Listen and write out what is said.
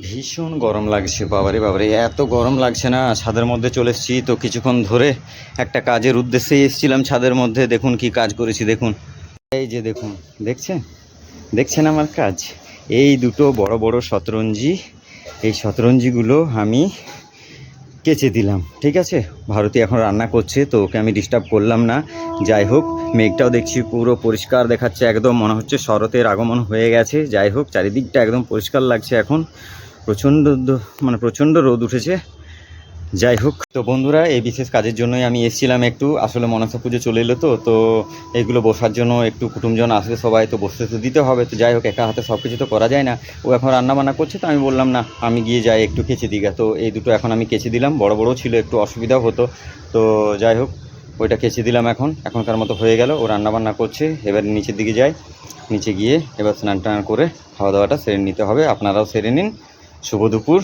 ভীষণ গরম লাগছে, বাবারে বাবারে, এত গরম লাগছে না। ছাদের মধ্যে চলে এসেছি তো কিছুক্ষণ ধরে একটা কাজের উদ্দেশ্যে এসেছিলাম ছাদের মধ্যে। দেখুন কি কাজ করেছি দেখুন, এই যে দেখুন, দেখছেন দেখছেন আমার কাজ। এই দুটো বড় বড় শতরঞ্জি, এই শতরঞ্জিগুলো আমি কেচে দিলাম, ঠিক আছে। ভারতী এখন রান্না করছে তো ওকে আমি ডিস্টার্ব করলাম না। যাই হোক, মেঘটাও দেখছি পুরো পরিষ্কার দেখাচ্ছে, একদম মনে হচ্ছে শরতের আগমন হয়ে গেছে। যাই হোক, চারিদিকটা একদম পরিষ্কার লাগছে এখন। প্রচণ্ড রোদ উঠেছে। যাই হোক, তো বন্ধুরা, এই বিশেষ কাজের জন্যই আমি এসেছিলাম একটু। আসলে মনসা পুজো চলে এলো তো এইগুলো বসার জন্য একটু কুটুমজন আসবে সবাই, তো বসতে তো দিতে হবে। তো যাই হোক, একা হাতে সব কিছু তো করা যায় না। ও এখন রান্নাবান্না করছে তো আমি বললাম না, আমি গিয়ে যাই একটু কেচে দিই। তো এই দুটো এখন আমি কেচে দিলাম, বড় বড় ছিল, একটু অসুবিধাও হতো। তো যাই হোক, ওইটা কেচে দিলাম, এখনকার মতো হয়ে গেল। ও রান্নাবান্না করছে, এবার নিচের দিকে যাই। নিচে গিয়ে এবার স্নান টান করে খাওয়া দাওয়াটা সেরে নিতে হবে। আপনারাও সেরে নিন। শুভ দুপুর।